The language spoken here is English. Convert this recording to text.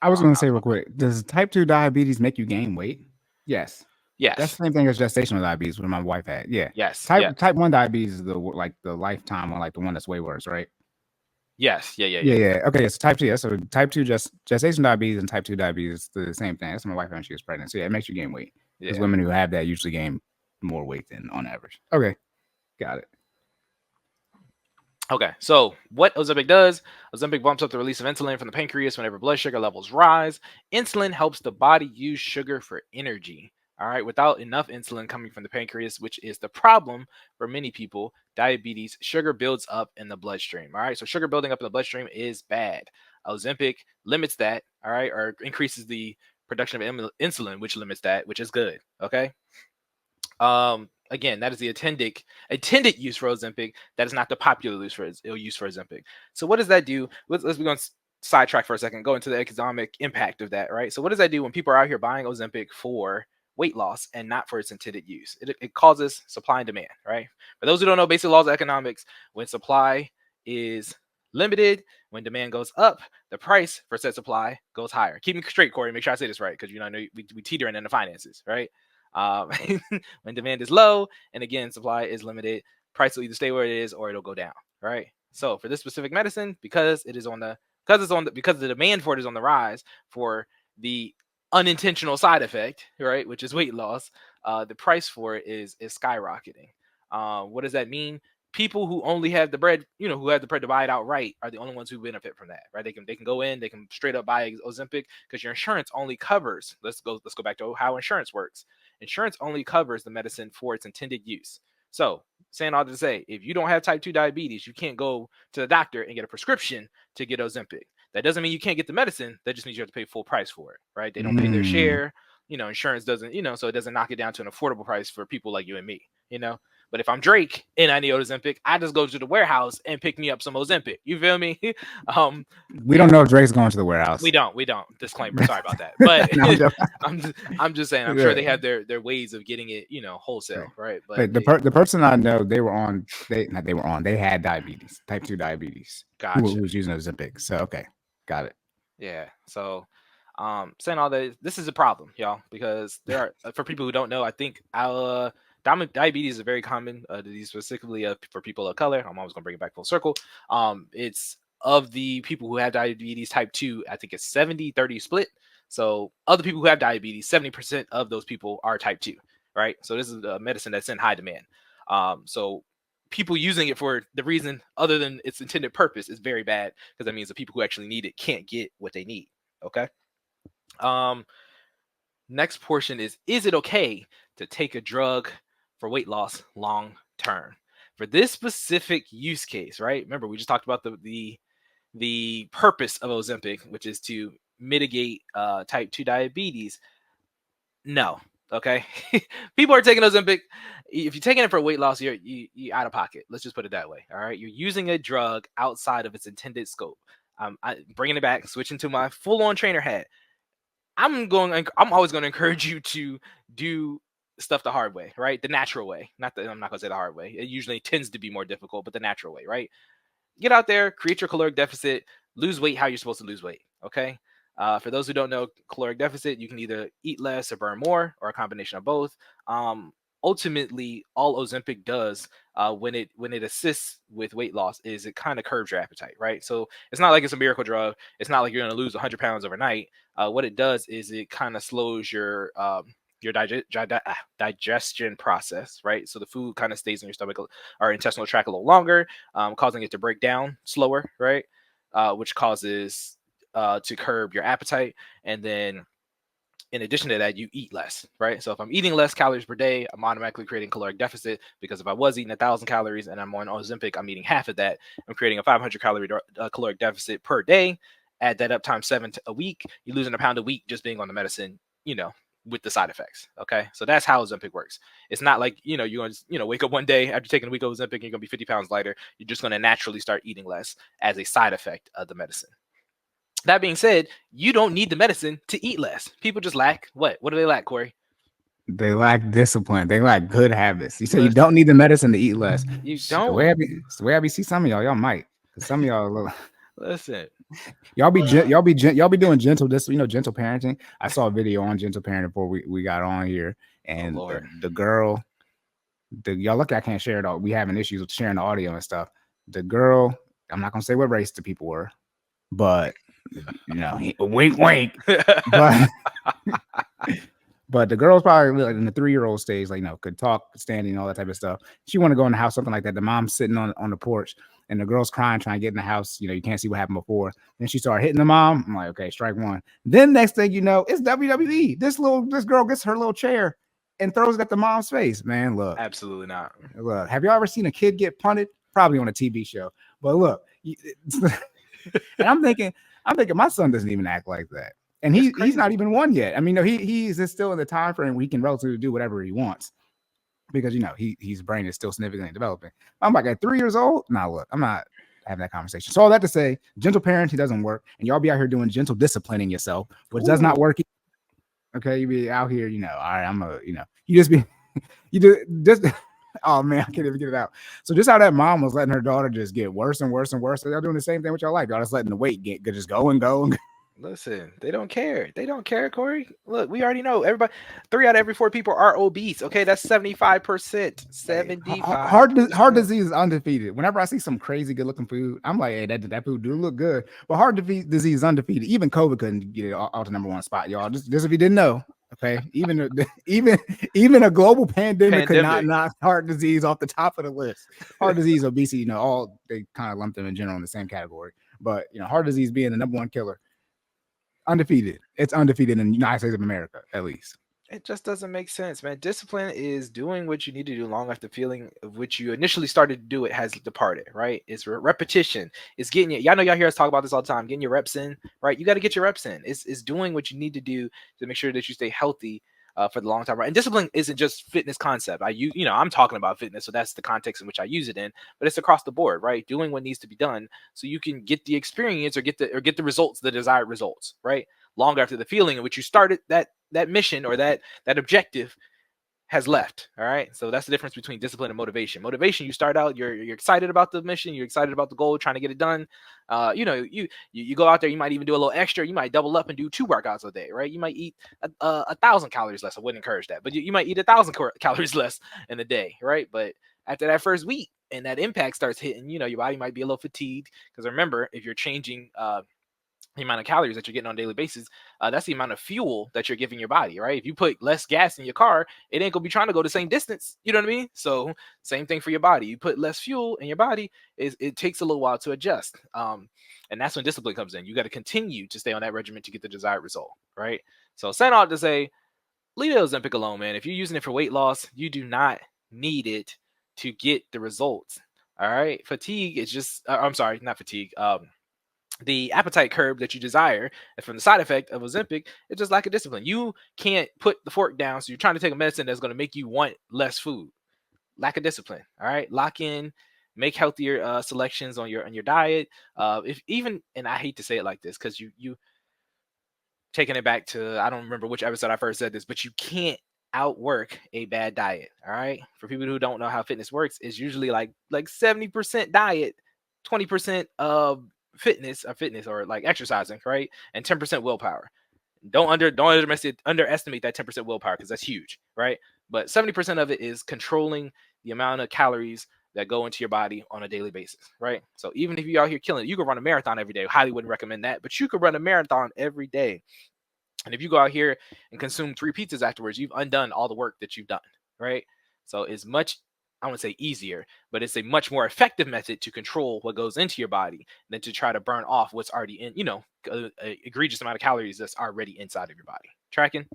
I was going to say real quick, does type 2 diabetes make you gain weight? Yes. That's Yes, the same thing as gestational diabetes, what my wife had. Yeah. yes, Type yes, 1 diabetes is the lifetime one, like the one that's way worse, right? yes, yeah, yeah, Yeah, yeah, yeah. Okay, so type 2, yeah. So type 2 gestational diabetes and type 2 diabetes is the same thing. That's my wife when she was pregnant. So yeah, it makes you gain weight. Because yeah. women who have that usually gain more weight than on average. Okay, got it. Okay, so what Ozempic does, Ozempic bumps up the release of insulin from the pancreas whenever blood sugar levels rise. Insulin helps the body use sugar for energy. All right, without enough insulin coming from the pancreas, which is the problem for many people, diabetes, sugar builds up in the bloodstream. All right, so sugar building up in the bloodstream is bad. Ozempic limits that, all right, or increases the production of insulin, which limits that, which is good. Okay. Again, that is the intended use for Ozempic. That is not the popular use for Ozempic. So what does that do? Let's be going sidetrack for a second. Go into the economic impact of that, right? So what does that do when people are out here buying Ozempic for weight loss and not for its intended use? It causes supply and demand, right? For those who don't know basic laws of economics, when supply is limited, when demand goes up, the price for said supply goes higher. Keep me straight, Corey. Make sure I say this right, because I know we teetering in the finances, right? Um, when demand is low and again supply is limited, price will either stay where it is or it'll go down, right? So for this specific medicine, because the demand for it is on the rise for the unintentional side effect, right, which is weight loss, the price for it is skyrocketing. What does that mean? People who only have the bread, who have the bread to buy it outright, are the only ones who benefit from that, right? They can go in, they can straight up buy Ozempic because your insurance only covers. Let's go back to how insurance works. Insurance only covers the medicine for its intended use. So, saying all to say, if you don't have type 2 diabetes, you can't go to the doctor and get a prescription to get Ozempic. That doesn't mean you can't get the medicine. That just means you have to pay full price for it, right? They don't pay their Mm. share. Insurance doesn't, so it doesn't knock it down to an affordable price for people like you and me, But if I'm Drake and I need Ozempic, I just go to the warehouse and pick me up some Ozempic. You feel me? um, We don't know if Drake's going to the warehouse. we don't. Disclaimer. Sorry about that. But No, I'm just saying. I'm sure yeah. they have their ways of getting it, wholesale, right? But Like the person I know, they had diabetes, type 2 diabetes, who gotcha. was using Ozempic. So okay, got it. Yeah. So, saying all that, this is a problem, y'all, because there are for people who don't know, I think diabetes is a very common disease, specifically for people of color. I'm always gonna bring it back full circle. It's of the people who have diabetes type 2, I think it's 70-30 split. So, other people who have diabetes, 70% of those people are type 2, right? So, this is a medicine that's in high demand. So people using it for the reason other than its intended purpose is very bad because that means the people who actually need it can't get what they need. Okay. Um, Next portion is it okay to take a drug for weight loss long term? For this specific use case, right? Remember, we just talked about the purpose of Ozempic, which is to mitigate type 2 diabetes. No. Okay. People are taking Ozempic. If you're taking it for weight loss, you're out of pocket. Let's just put it that way. All right. You're using a drug outside of its intended scope. Bringing it back, switching to my full on trainer hat. I'm always going to encourage you to do stuff the hard way, right? The natural way. I'm not going to say the hard way. It usually tends to be more difficult, but the natural way, right? Get out there, create your caloric deficit, lose weight how you're supposed to lose weight. Okay. For those who don't know caloric deficit, you can either eat less or burn more, or a combination of both. Ultimately, all Ozempic does when it assists with weight loss is it kind of curbs your appetite, right? So it's not like it's a miracle drug. It's not like you're going to lose 100 pounds overnight. What it does is it kind of slows your digestion process, right? So the food kind of stays in your stomach or intestinal tract a little longer, causing it to break down slower, right? Which causes to curb your appetite. And then in addition to that, you eat less, right? So if I'm eating less calories per day, I'm automatically creating caloric deficit because if I was eating 1,000 calories and I'm on Ozempic, I'm eating half of that. I'm creating a 500 calorie caloric deficit per day. Add that up times 7 a week. You're losing a pound a week just being on the medicine, with the side effects. Okay. So that's how Ozempic works. It's not like, you're going to, wake up one day after taking a week of Ozempic and you're going to be 50 pounds lighter. You're just going to naturally start eating less as a side effect of the medicine. That being said, you don't need the medicine to eat less. People just lack what? What do they lack, Corey? They lack discipline. They lack good habits. You said you don't Listen, need the medicine to eat less. you The don't. way I be see some of y'all might. Because some of y'all, Listen. Y'all be doing gentle gentle parenting. I saw a video on gentle parenting before we got on here, and the girl, y'all lucky I can't share it all. We having issues with sharing the audio and stuff. The girl, I'm not gonna say what race the people were, but wink, wink. But the girl's probably like in the 3-year-old stage, like could talk, standing, all that type of stuff. She want to go in the house, something like that. The mom's sitting on the porch, and the girl's crying, trying to get in the house. You can't see what happened before. Then she started hitting the mom. I'm like, okay, strike one. Then next thing you know, it's WWE. This girl gets her little chair and throws it at the mom's face. Man, look, absolutely not. Look, have y'all ever seen a kid get punted? Probably on a TV show. But look, and I'm thinking my son doesn't even act like that. And he's not even one yet. I mean, he's still in the time frame where he can relatively do whatever he wants because his brain is still significantly developing. I'm like at 3 years old. Nah, look, I'm not having that conversation. So all that to say, gentle parenting doesn't work, and y'all be out here doing gentle disciplining yourself, which does not work. Okay, you be out here, all right, you just be, oh man, I can't even get it out. So just how that mom was letting her daughter just get worse and worse and worse. So y'all doing the same thing with your life. Y'all just letting the weight just go and go and go. Listen, they don't care. They don't care, Corey. Look, we already know everybody. 3 out of every 4 people are obese. Okay, that's 75%. 75%. Heart disease is undefeated. Whenever I see some crazy good looking food, I'm like, hey, that food do look good. But heart disease is undefeated. Even COVID couldn't get it out to number 1 spot, y'all. Just if you didn't know. Okay, even a global pandemic could not knock heart disease off the top of the list. Heart disease, obesity, all they kind of lump them in general in the same category. But heart disease being the number 1 killer. Undefeated. It's undefeated in the United States of America, at least. It just doesn't make sense, man. Discipline is doing what you need to do long after feeling of which you initially started to do it has departed, right? It's repetition. It's getting you. Y'all know y'all hear us talk about this all the time. Getting your reps in, right? You got to get your reps in. It's doing what you need to do to make sure that you stay healthy for the long time, right? And discipline isn't just fitness concept. I'm talking about fitness, so that's the context in which I use it in. But it's across the board, right? Doing what needs to be done so you can get the experience or get the results, the desired results, right? Long after the feeling in which you started that mission or that objective has left. All right. So that's the difference between discipline and motivation. Motivation, you start out, you're excited about the mission, you're excited about the goal, trying to get it done. You go out there, you might even do a little extra, you might double up and do 2 workouts a day, right? You might eat 1,000 calories less. I wouldn't encourage that, but you might eat 1,000 calories less in a day, right? But after that first week and that impact starts hitting, your body might be a little fatigued because remember, if you're changing the amount of calories that you're getting on a daily basis, that's the amount of fuel that you're giving your body, right? If you put less gas in your car, it ain't gonna be trying to go the same distance. You know what I mean? So same thing for your body. You put less fuel in your body, it takes a little while to adjust. And that's when discipline comes in. You got to continue to stay on that regimen to get the desired result, right? So saying all to say, leave the Ozempic alone, man. If you're using it for weight loss, you do not need it to get the results. All right. Fatigue is just, I'm sorry, not fatigue. The appetite curb that you desire, and from the side effect of Ozempic, it's just lack of discipline. You can't put the fork down, so you're trying to take a medicine that's going to make you want less food. Lack of discipline. All right, lock in, make healthier selections on your diet. And I hate to say it like this because you taking it back to, I don't remember which episode I first said this, but you can't outwork a bad diet. All right, for people who don't know how fitness works, it's usually like 70% diet, 20% fitness or like exercising, right? And 10% willpower. Don't underestimate that 10% willpower because that's huge, right? But 70% of it is controlling the amount of calories that go into your body on a daily basis, right? So even if you're out here killing it, you could run a marathon every day. Highly wouldn't recommend that, but you could run a marathon every day. And if you go out here and consume 3 pizzas afterwards, you've undone all the work that you've done, right? So it's much, I wouldn't say easier, but it's a much more effective method to control what goes into your body than to try to burn off what's already in, an egregious amount of calories that's already inside of your body. Tracking?